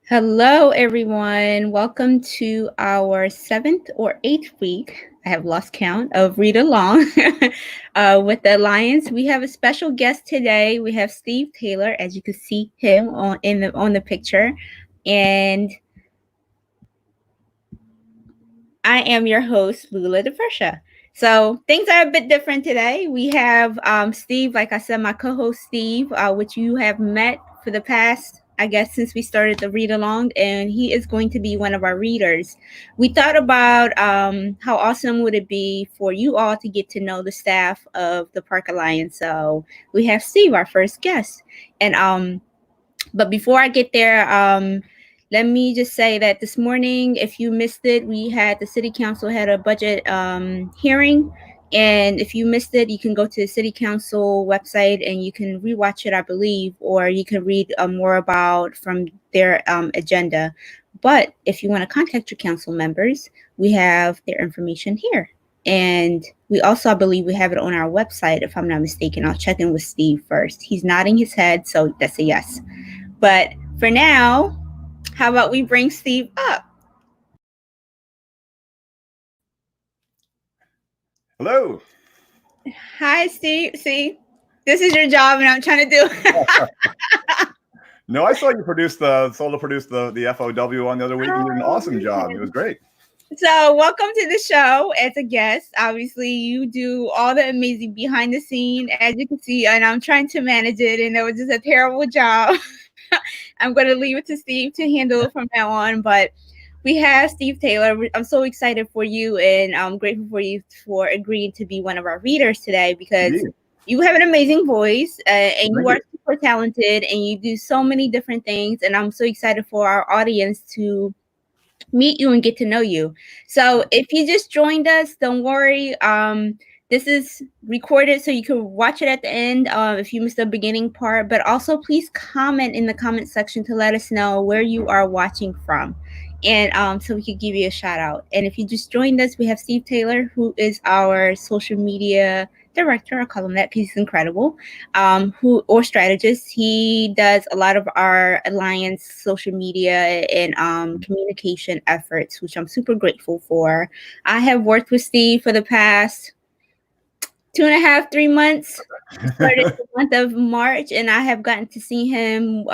Hello, everyone. Welcome to our seventh or eighth week. I have lost count of Readalong with the Alliance. We have a special guest today. We have Steve Taylor, as you can see him on the picture, and I am your host, Lula de Fersha. So things are a bit different today. We have Steve, like I said, my co-host Steve, which you have met for the past, I guess, since we started the read along, and he is going to be one of our readers. We thought about how awesome would it be for you all to get to know the staff of the Park Alliance. So we have Steve, our first guest, and but before I get there, let me just say that this morning, if you missed it, we had the city council had a budget hearing. And if you missed it, you can go to the city council website and you can rewatch it, I believe, or you can read more about from their agenda. But if you want to contact your council members, we have their information here. And we also, I believe, we have it on our website, if I'm not mistaken. I'll check in with Steve first. He's nodding his head, so that's a yes. But for now, how about we bring Steve up? Hello. Hi, Steve. See, this is your job, and I'm trying to do. No, I saw you produce the FOW on the other week. You did an awesome job. It was great. So, welcome to the show as a guest. Obviously, you do all the amazing behind the scene, as you can see, and I'm trying to manage it, and it was just a terrible job. I'm going to leave it to Steve to handle it from now on, but we have Steve Taylor. I'm so excited for you, and I'm grateful for you for agreeing to be one of our readers today because you have an amazing voice and you are super talented and you do so many different things. And I'm so excited for our audience to meet you and get to know you. So if you just joined us, don't worry. This is recorded so you can watch it at the end if you missed the beginning part. But also, please comment in the comment section to let us know where you are watching from. And so we could give you a shout out. And if you just joined us, we have Steve Taylor, who is our social media director. I'll call him that because he's incredible. Or strategist. He does a lot of our Alliance social media and communication efforts, which I'm super grateful for. I have worked with Steve for the past 2.5, 3 months. Started the month of March, and I have gotten to see him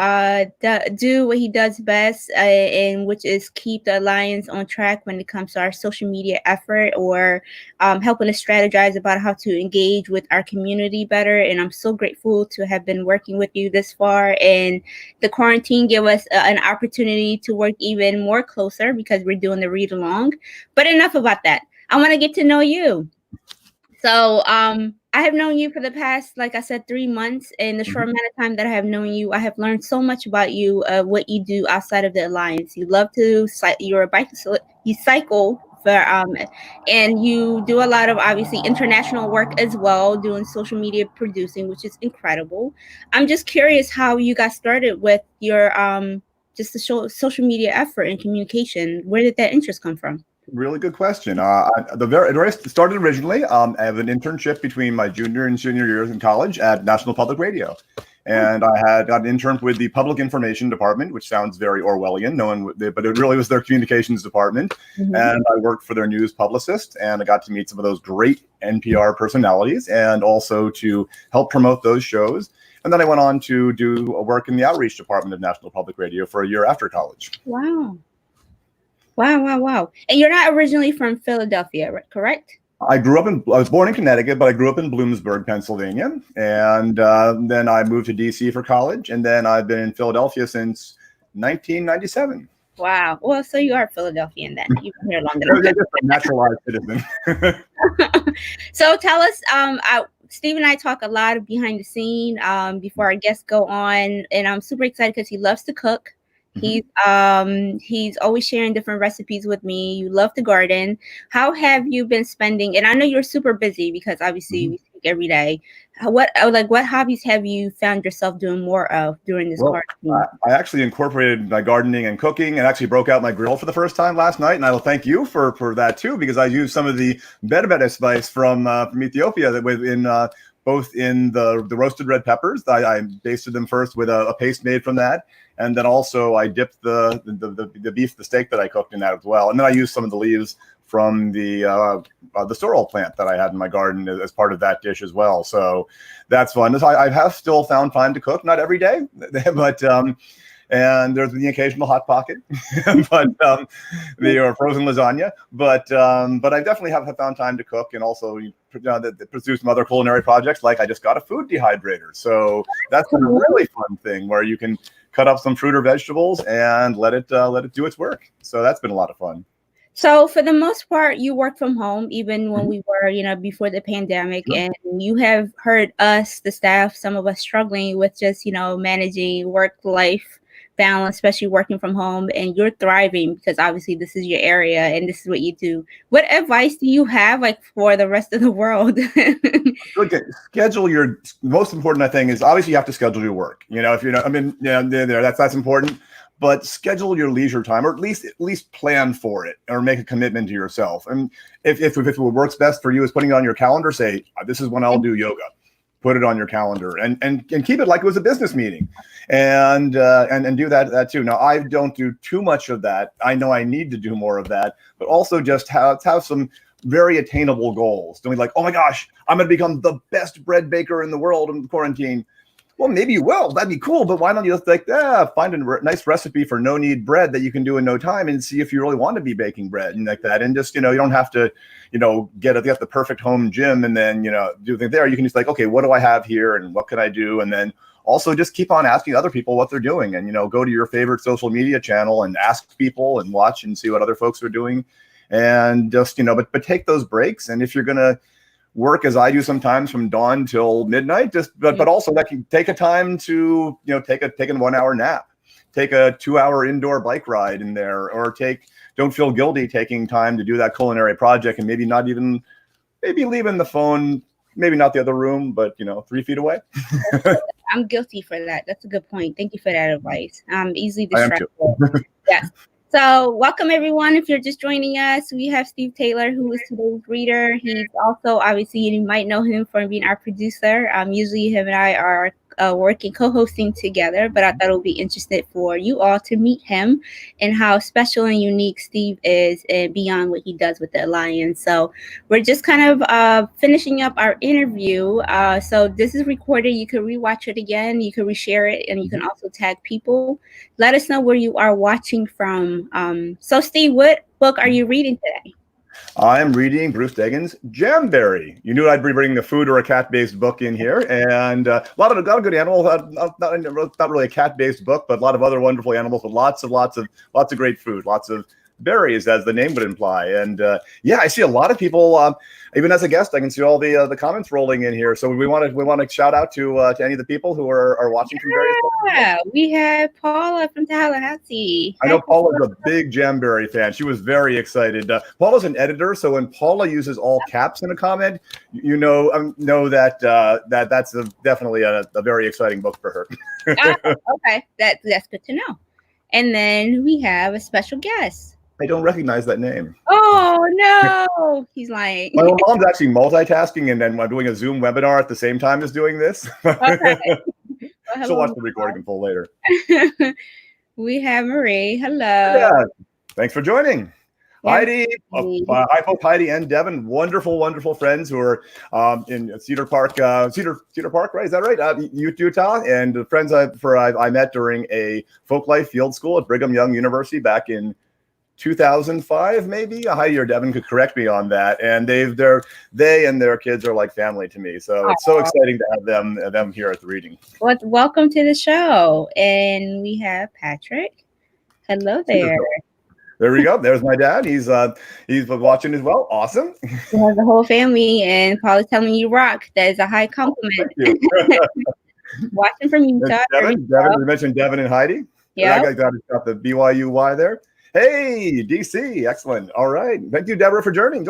do what he does best, and which is keep the Alliance on track when it comes to our social media effort or helping us strategize about how to engage with our community better. And I'm so grateful to have been working with you this far. And the quarantine gave us an opportunity to work even more closer because we're doing the read along. But enough about that. I want to get to know you. So I have known you for the past, like I said, 3 months. In the short amount of time that I have known you, I have learned so much about you, what you do outside of the Alliance. You love to, you're a bike, you cycle for, and you do a lot of obviously international work as well, doing social media producing, which is incredible. I'm just curious how you got started with your just the social media effort and communication. Where did that interest come from? Really good question. It started originally. I have an internship between my junior and senior years in college at National Public Radio. And I had got an intern with the Public Information Department, which sounds very Orwellian, but it really was their communications department. And I worked for their news publicist, and I got to meet some of those great NPR personalities and also to help promote those shows. And then I went on to do work in the outreach department of National Public Radio for a year after college. Wow. Wow. And you're not originally from Philadelphia, correct? I was born in Connecticut, but I grew up in Bloomsburg, Pennsylvania. And then I moved to DC for college. And then I've been in Philadelphia since 1997. Wow. Well, so you are Philadelphian then. You've been here longer than I'm a naturalized citizen. So tell us, Steve and I talk a lot behind the scene before our guests go on. And I'm super excited because he loves to cook. He's always sharing different recipes with me. You love to garden. How have you been spending? And I know you're super busy because obviously we speak every day. What hobbies have you found yourself doing more of during this quarantine? I actually incorporated my gardening and cooking and actually broke out my grill for the first time last night. And I will thank you for that too, because I used some of the beta advice from Ethiopia that both in the roasted red peppers. I basted them first with a paste made from that. And then also I dipped the beef, the steak that I cooked in that as well. And then I used some of the leaves from the sorrel plant that I had in my garden as part of that dish as well. So that's fun. I have still found time to cook, not every day, but and there's the occasional hot pocket, but the frozen lasagna. But I definitely have found time to cook, and also pursue some other culinary projects. Like I just got a food dehydrator, so that's been a really fun thing where you can cut up some fruit or vegetables and let it do its work. So that's been a lot of fun. So for the most part, you work from home, even when we were, before the pandemic, and you have heard us, the staff, some of us struggling with just, managing work-life balance, especially working from home, and you're thriving because obviously this is your area and this is what you do. What advice do you have for the rest of the world? Okay, schedule your most important thing is obviously you have to schedule your work. If you're not, that's important. But schedule your leisure time, or at least plan for it, or make a commitment to yourself. And if what works best for you is putting it on your calendar, say this is when I'll do yoga. Put it on your calendar and keep it like it was a business meeting, and do that too. Now I don't do too much of that. I know I need to do more of that, but also just have some very attainable goals. Don't be like, oh my gosh, I'm going to become the best bread baker in the world in quarantine. Well, maybe you will. That'd be cool. But why don't you just find a nice recipe for no knead bread that you can do in no time, and see if you really want to be baking bread and like that. And just, you don't have to, get the perfect home gym and then, do things there. You can just okay, what do I have here and what can I do? And then also just keep on asking other people what they're doing, and, go to your favorite social media channel and ask people and watch and see what other folks are doing. And just, but take those breaks. And if you're going to work as I do sometimes from dawn till midnight, but also that can take a time to, take a 1 hour nap, take a 2 hour indoor bike ride in there, or don't feel guilty taking time to do that culinary project, and maybe leaving the phone, maybe not the other room, but 3 feet away. I'm guilty for that. That's a good point. Thank you for that advice. I'm easily distracted. Yes. So welcome, everyone. If you're just joining us, we have Steve Taylor, who is today's reader. He's also, obviously, you might know him for being our producer. Usually him and I are co-hosting together, but I thought it would be interesting for you all to meet him and how special and unique Steve is, and beyond what he does with the Alliance. So we're just kind of finishing up our interview. So this is recorded. You can rewatch it again. You can reshare it, and you can also tag people. Let us know where you are watching from. So Steve, what book are you reading today? I am reading Bruce Degen's Jamberry. You knew I'd be bringing a food or a cat-based book in here, and a lot of good animals. Not really a cat-based book, but a lot of other wonderful animals with lots of great food, lots of berries, as the name would imply. And I see a lot of people. Even as a guest, I can see all the comments rolling in here. So we want to shout out to any of the people who are watching from various places. Yeah, we have Paula from Tallahassee. I know Paula's a big Jamberry fan. She was very excited. Paula's an editor, so when Paula uses all caps in a comment, know that that's definitely a very exciting book for her. Okay, that's good to know. And then we have a special guest. I don't recognize that name. Oh no, he's lying. My mom's actually multitasking, and then I'm doing a Zoom webinar at the same time as doing this. Okay. She'll watch the recording in full later. We have Marie. Hello. Yeah. Thanks for joining. Yeah. Heidi, hi folks, Heidi and Devin, wonderful friends who are in Cedar Park, right? Is that right? Utah, and friends I met during a folk life field school at Brigham Young University back in 2005, maybe. Heidi or Devin could correct me on that. And they and their kids are like family to me. So it's so exciting to have them here at the reading. Well, welcome to the show. And we have Patrick. Hello there. There we go. There's my dad. He's watching as well. Awesome. We have the whole family, and Paula's telling you rock. That is a high compliment. Watching from Utah. Devin, we mentioned Devin and Heidi. Yeah. I got the BYUY there. Hey, DC. Excellent. All right. Thank you, Deborah, for joining.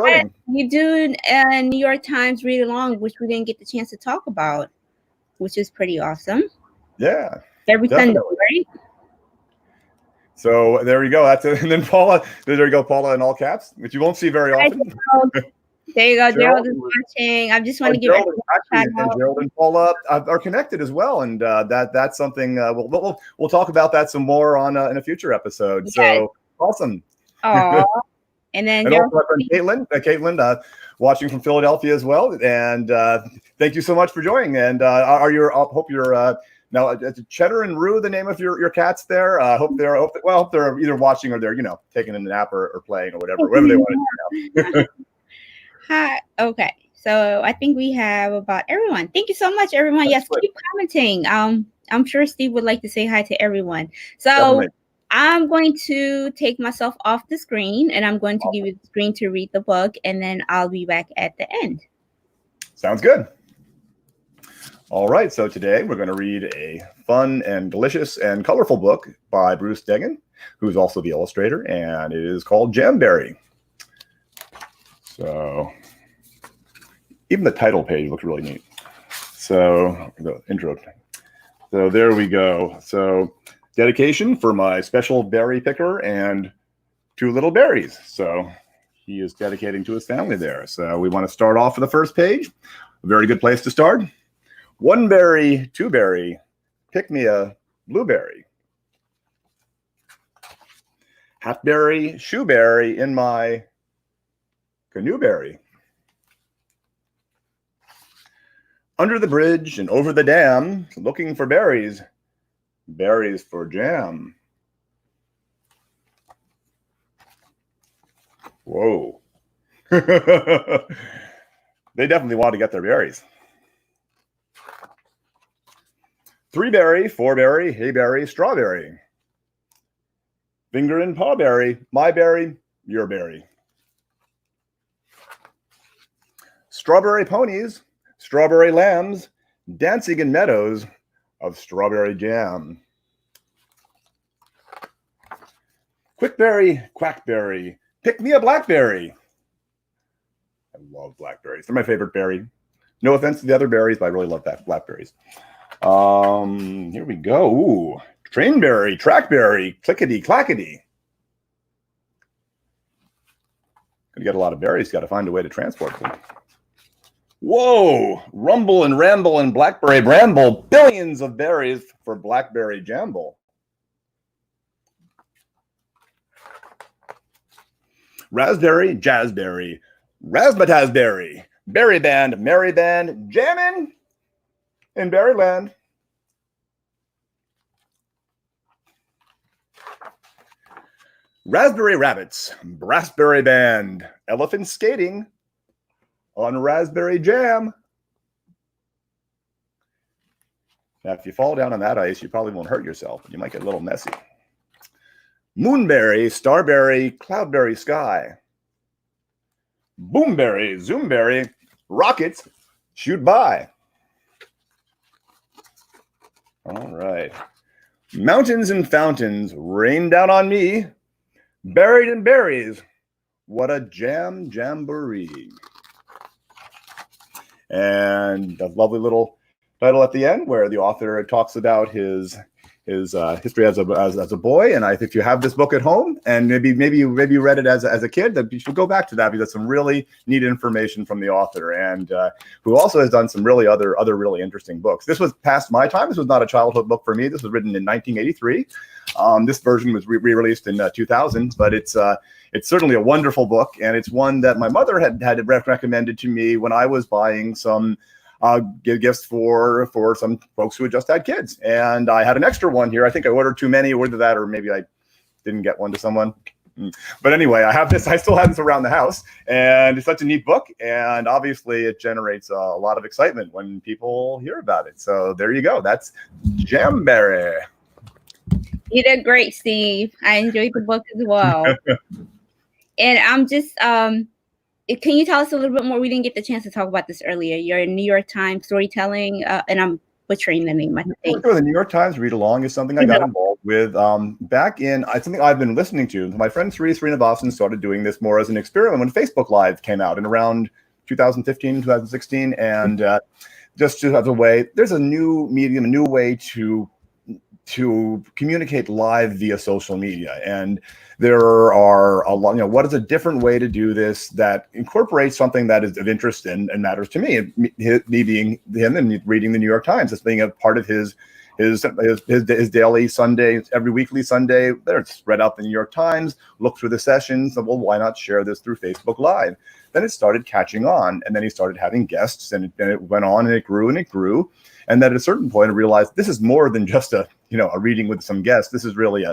You do a New York Times read along, which we didn't get the chance to talk about, which is pretty awesome. Yeah. Every Sunday, right? So there you go. That's it. And then Paula, there you go, Paula in all caps, which you won't see very often. There you go. Gerald is Gerald, watching. I just want to give Gerald everyone a actually, shout and out. Gerald and Paula are connected as well, and that's something we'll talk about that some more on in a future episode. Yes. So awesome. Aw. And then And also Gerald, my friend Caitlin, watching from Philadelphia as well. And thank you so much for joining. And hope you're now Cheddar and Rue, the name of your cats there. Hope they're either watching or they're taking a nap or playing or whatever they want to do now. hi. Okay. So I think we have about everyone. Thank you so much, everyone. Yes, keep commenting. I'm sure Steve would like to say hi to everyone. So Definitely. I'm going to take myself off the screen and I'm going to give you the screen to read the book, and then I'll be back at the end. Sounds good. All right. So today we're going to read a fun and delicious and colorful book by Bruce Degen, who's also the illustrator, and it is called Jamberry. So even the title page looks really neat. So the intro. So there we go. So dedication for my special berry picker and 2 little berries. So he is dedicating to his family there. So we want to start off with the first page. A very good place to start. 1 berry, 2 berry, pick me a blueberry. Hatberry, shoeberry in my canoeberry. Under the bridge and over the dam, looking for berries, berries for jam. Whoa. They definitely want to get their berries. 3 berry, 4 berry, hay berry, strawberry. Finger and paw berry, my berry, your berry. Strawberry ponies, strawberry lambs, dancing in meadows of strawberry jam. Quickberry, quackberry, pick me a blackberry. I love blackberries. They're my favorite berry. No offense to the other berries, but I really love blackberries. Here we go. Ooh, trainberry, trackberry, clickety clackety. Gonna get a lot of berries. Got to find a way to transport them. Whoa! Rumble and ramble and blackberry bramble. Billions of berries for blackberry jamble. Raspberry, jazzberry, razzmatazberry, berry band, merry band, jammin' in Berryland. Raspberry rabbits, brassberry band, elephant skating on raspberry jam. Now, if you fall down on that ice, you probably won't hurt yourself, but you might get a little messy. Moonberry, starberry, cloudberry sky. Boomberry, zoomberry, rockets shoot by. All right. Mountains and fountains rain down on me. Buried in berries, what a jamboree. And a lovely little title at the end where the author talks about his history as a boy. And I think if you have this book at home and maybe you read it as a kid, that you should go back to that, because that's some really neat information from the author, and who also has done some really other really interesting books. This was past my time. This was not a childhood book for me. This was written in 1983. This version was re-released in 2000, but it's certainly a wonderful book, and it's one that my mother had recommended to me when I was buying some gifts for some folks who had just had kids. And I had an extra one here. I think I ordered too many, or that, or maybe I didn't get one to someone. But anyway, I have this. I still have this around the house, and it's such a neat book. And obviously, it generates a lot of excitement when people hear about it. So there you go. That's Jamberry. You did great, Steve. I enjoyed the book as well. And I'm just can you tell us a little bit more? We didn't get the chance to talk about this earlier. Your New York Times storytelling, and I'm butchering the name, I think. The New York Times Readalong is something I got involved with back in, something I've been listening to. My friend Serena Boston started doing this more as an experiment when Facebook Live came out in around 2015, 2016. And just as a way, there's a new medium, a new way to to communicate live via social media. And there are a lot, what is a different way to do this that incorporates something that is of interest and matters to me, me being him and reading the New York Times as being a part of his daily Sunday, every weekly Sunday. There, it's read out the New York Times, look through the sessions, and well, why not share this through Facebook Live? Then it started catching on, and then he started having guests, and it went on, and it grew and it grew. And then at a certain point, I realized this is more than just a reading with some guests. This is really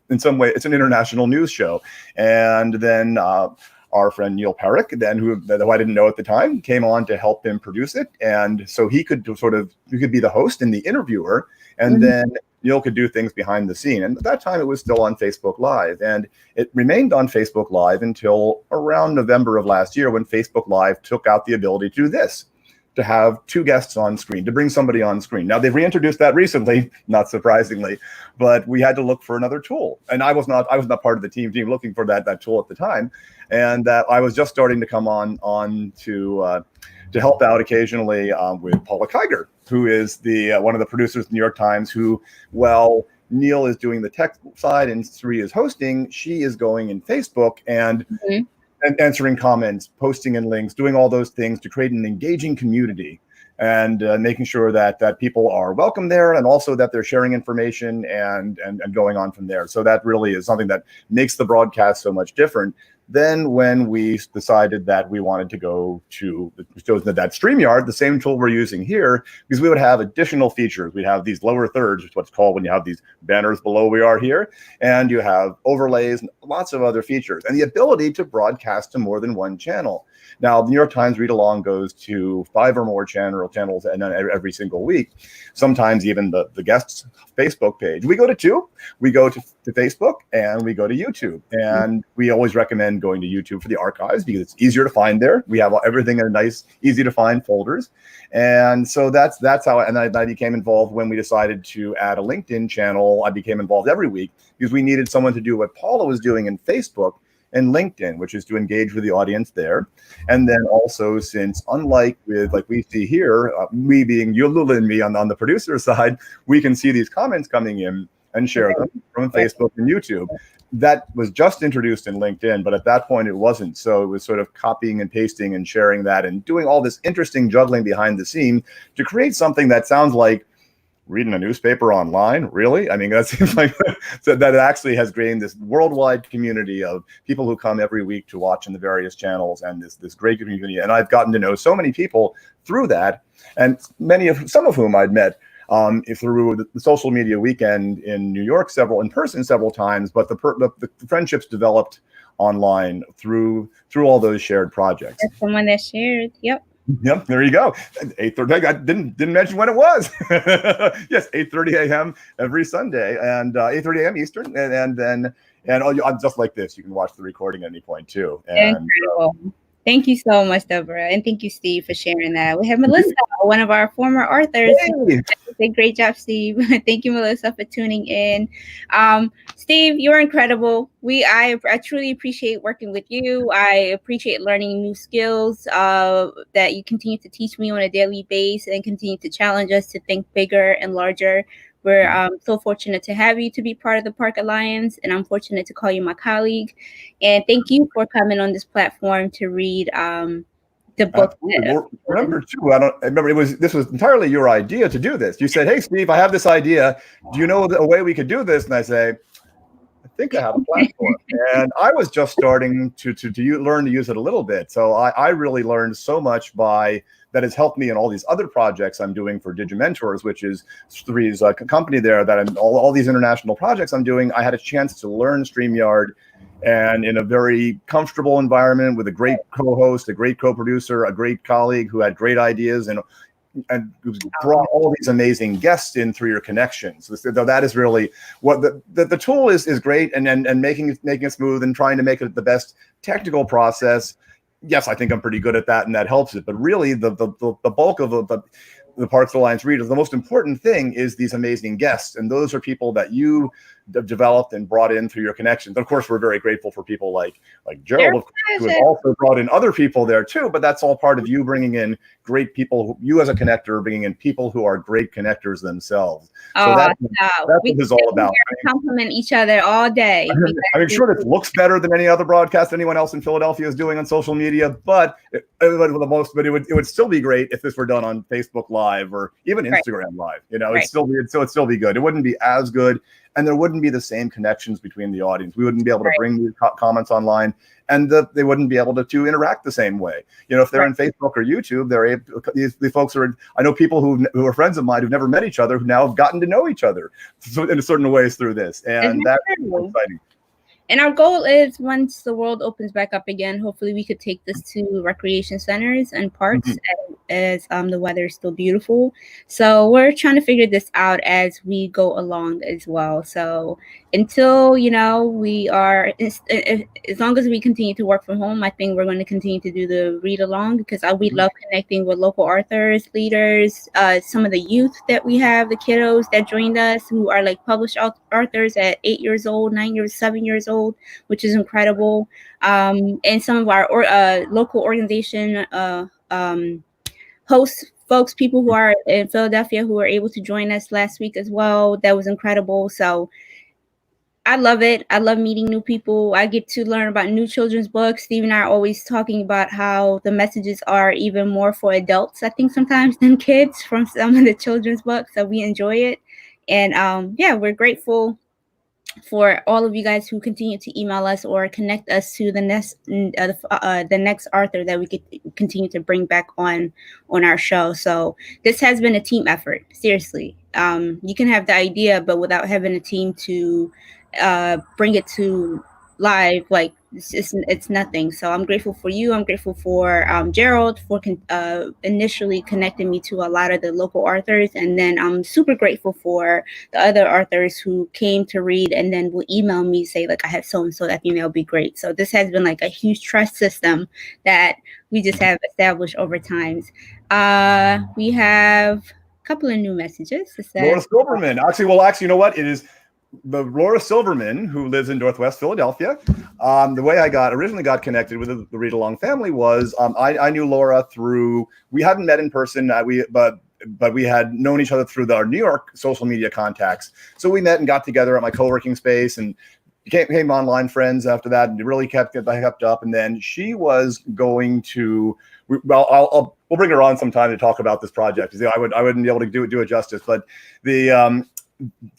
in some way, it's an international news show. And then our friend Neil Perrick, then who I didn't know at the time, came on to help him produce it. And so he could be the host and the interviewer, and then Neil could do things behind the scene. And at that time, it was still on Facebook Live. And it remained on Facebook Live until around November of last year, when Facebook Live took out the ability to do this, to have two guests on screen, to bring somebody on screen. Now, they've reintroduced that recently, not surprisingly, but we had to look for another tool. And I was not part of the team looking for that tool at the time. And I was just starting to come on to help out occasionally with Paula Kiger, who is one of the producers of the New York Times, who, well, Neil is doing the tech side and Sri is hosting, she is going in Facebook and answering comments, posting in links, doing all those things to create an engaging community, and making sure that people are welcome there, and also that they're sharing information and going on from there. So that really is something that makes the broadcast so much different. Then when we decided that we wanted to go to that StreamYard, the same tool we're using here, because we would have additional features. We'd have these lower thirds, which is what's called when you have these banners below we are here, and you have overlays and lots of other features, and the ability to broadcast to more than one channel. Now, the New York Times Readalong goes to 5 or more channels and then every single week, sometimes even the guest's Facebook page. We go to 2. We go to Facebook and we go to YouTube. And we always recommend going to YouTube for the archives because it's easier to find there. We have everything in nice, easy to find folders. And so that's how I became involved when we decided to add a LinkedIn channel. I became involved every week because we needed someone to do what Paula was doing in Facebook and LinkedIn, which is to engage with the audience there. And then also, since unlike with like we see here, me being you, Lula, and me on the producer side, we can see these comments coming in and share them from Facebook and YouTube. That was just introduced in LinkedIn, but at that point it wasn't. So it was sort of copying and pasting and sharing that and doing all this interesting juggling behind the scene to create something that sounds like reading a newspaper online. Really? I mean, that seems like so that actually has gained this worldwide community of people who come every week to watch in the various channels, and this great community. And I've gotten to know so many people through that, and some of whom I'd met through the social media weekend in New York, in person several times, but the friendships developed online through all those shared projects. That's someone that shared. Yep. Yep, there you go. 8:30. I didn't mention when it was. Yes, 8:30 a.m. every Sunday, and 8:30 a.m. Eastern, and I'm just like this. You can watch the recording at any point too. And incredible. Thank you so much, Deborah, and thank you, Steve, for sharing that. We have Melissa, one of our former authors. Hey. Great job, Steve. Thank you, Melissa, for tuning in. Steve, you're incredible. I truly appreciate working with you. I appreciate learning new skills that you continue to teach me on a daily basis and continue to challenge us to think bigger and larger. We're so fortunate to have you to be part of the Park Alliance, and I'm fortunate to call you my colleague. And thank you for coming on this platform to read the book. Remember too, this was entirely your idea to do this. You said, "Hey, Steve, I have this idea. Do you know a way we could do this?" And I say, "I think I have a platform." And I was just starting to learn to use it a little bit. So I really learned so much that has helped me in all these other projects I'm doing for Digimentors, which is Sri's company there, that all these international projects I'm doing. I had a chance to learn StreamYard, and in a very comfortable environment with a great co-host, a great co-producer, a great colleague who had great ideas and brought all these amazing guests in through your connections. So that is really what the tool is great, and making it smooth and trying to make it the best technical process. Yes, I think I'm pretty good at that, and that helps it. But really, the bulk of the Parks Alliance readers, the most important thing is these amazing guests, and those are people that you developed and brought in through your connections. Of course, we're very grateful for people like Gerald, of course, who has also brought in other people there too, but that's all part of you bringing in great people, you as a connector, bringing in people who are great connectors themselves. So that's what this is all about. Compliment each other all day. I mean, sure, it looks better than any other broadcast anyone else in Philadelphia is doing on social media, but it would still be great if this were done on Facebook Live or even Instagram Live. You know, it'd still be good. It wouldn't be as good, and there wouldn't be the same connections between the audience. We wouldn't be able to bring these comments online, and they wouldn't be able to interact the same way. You know, if they're on Facebook or YouTube, these folks are. I know people who are friends of mine who've never met each other who now have gotten to know each other in certain ways through this, and that's exciting. And our goal is, once the world opens back up again, hopefully we could take this to recreation centers and parks as the weather is still beautiful. So we're trying to figure this out as we go along as well. So until, we are, as long as we continue to work from home, I think we're going to continue to do the read along, because we love connecting with local authors, leaders, some of the youth that we have, the kiddos that joined us who are like published authors at 8 years old, 9 years, 7 years old, which is incredible. And some of our local organization hosts, folks, people who are in Philadelphia who were able to join us last week as well. That was incredible. So I love it. I love meeting new people. I get to learn about new children's books. Steve and I are always talking about how the messages are even more for adults, I think, sometimes than kids from some of the children's books. So we enjoy it. And we're grateful for all of you guys who continue to email us or connect us to the next author that we could continue to bring back on our show. So this has been a team effort, seriously. You can have the idea, but without having a team to bring it to live, like it's nothing. So I'm grateful for you. I'm grateful for Gerald for initially connecting me to a lot of the local authors, and then I'm super grateful for the other authors who came to read and then will email me, say like, I have so and so that email would be great. So this has been like a huge trust system that we just have established over times. We have a couple of new messages. Laura Silverman. Actually, you know what? It is the Laura Silverman, who lives in Northwest Philadelphia. The way I originally got connected with the Readalong family was I knew Laura through, we hadn't met in person, but we had known each other through our New York social media contacts. So we met and got together at my co-working space and became online friends after that, and really kept up. And then she was going to, we'll bring her on sometime to talk about this project. I wouldn't be able to do it justice, but we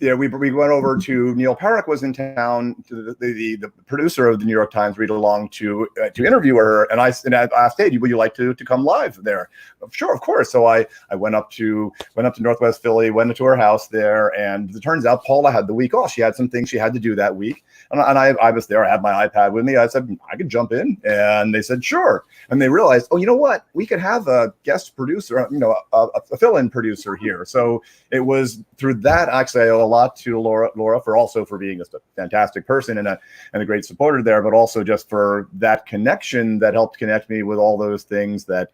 went over to Neil Parrick was in town, to the producer of the New York Times Read Along, to interview her, and I asked, hey, would you like to come live there? Sure, of course. So I went up to Northwest Philly, went to her house there, and it turns out Paula had the week off. She had some things she had to do that week, and I was there. I had my iPad with me. I said I could jump in, and they said sure. And they realized, oh, you know what? We could have a guest producer, a fill-in producer here. So it was through that. Actually, I owe a lot to Laura for being just a fantastic person and a great supporter there, but also just for that connection that helped connect me with all those things that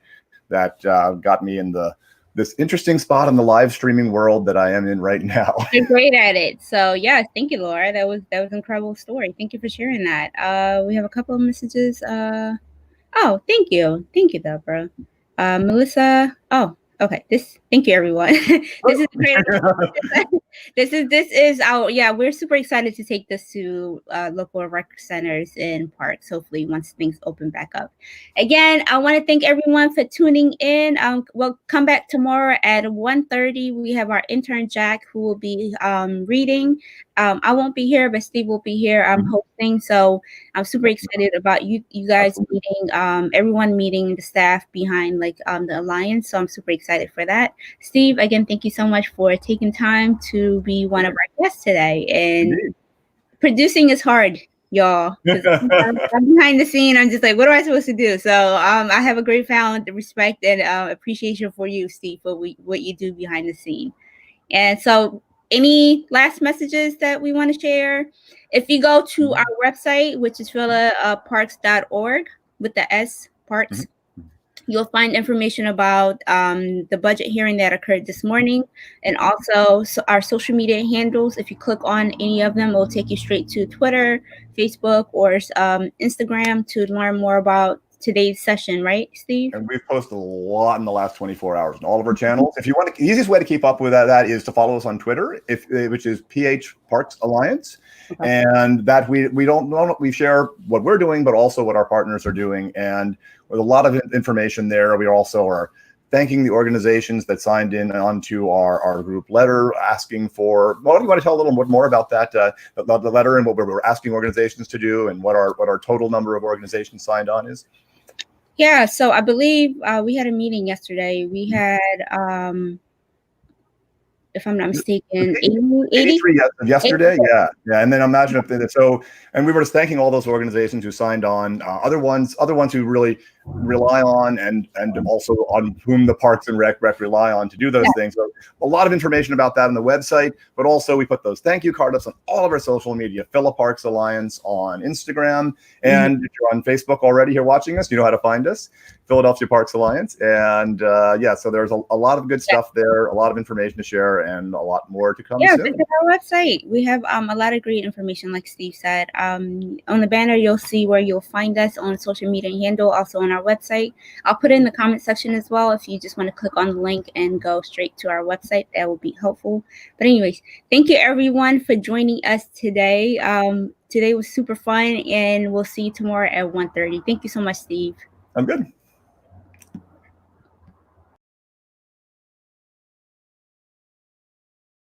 got me in this interesting spot in the live streaming world that I am in right now. You're great at it. So yeah, thank you, Laura. That was an incredible story. Thank you for sharing that. We have a couple of messages. Thank you, Deborah. Melissa. Oh, okay. Thank you, everyone. This is great. This is our, we're super excited to take this to local rec centers and parks, hopefully once things open back up. Again, I want to thank everyone for tuning in. We'll come back tomorrow at 1:30. We have our intern Jack, who will be reading. I won't be here, but Steve will be here. I'm hosting, so I'm super excited about you guys meeting, everyone meeting the staff behind the Alliance. So I'm super excited for that. Steve, again, thank you so much for taking time to be one of our guests today. And producing is hard, y'all. I'm behind the scene. I'm just like, what am I supposed to do? So I have a great found respect and appreciation for you, Steve, for what you do behind the scene. And so, any last messages that we want to share? If you go to our website, which is philaparks.org with the S, parks, You'll find information about the budget hearing that occurred this morning, and also our social media handles. If you click on any of them, it will take you straight to Twitter, Facebook, or Instagram to learn more about today's session, right, Steve? And we've posted a lot in the last 24 hours on all of our channels. If you want to, the easiest way to keep up with that is to follow us on Twitter, which is PH Parks Alliance. Okay. And that we share what we're doing, but also what our partners are doing. And with a lot of information there, we also are thanking the organizations that signed in onto our group letter, asking for. Well, do you want to tell a little bit more about that, the letter, and what we're asking organizations to do, and what our total number of organizations signed on is? Yeah, so I believe we had a meeting yesterday. We had, if I'm not mistaken, 83 yesterday. 80? Yeah. And then imagine if so, and we were just thanking all those organizations who signed on, other ones who really rely on and also on whom the Parks and Rec rely on to do those things. So a lot of information about that on the website, but also we put those thank you card ups on all of our social media, Philip Parks Alliance on Instagram. And if you're on Facebook already here watching us, you know how to find us, Philadelphia Parks Alliance. And so there's a lot of good stuff there, a lot of information to share, and a lot more to come soon. Visit our website. We have a lot of great information, like Steve said. On the banner, you'll see where you'll find us on social media handle, also on our website. I'll put it in the comment section as well. If you just want to click on the link and go straight to our website, that will be helpful. But anyways, thank you everyone for joining us today. Today was super fun, and we'll see you tomorrow at 1:30. Thank you so much, Steve. I'm good.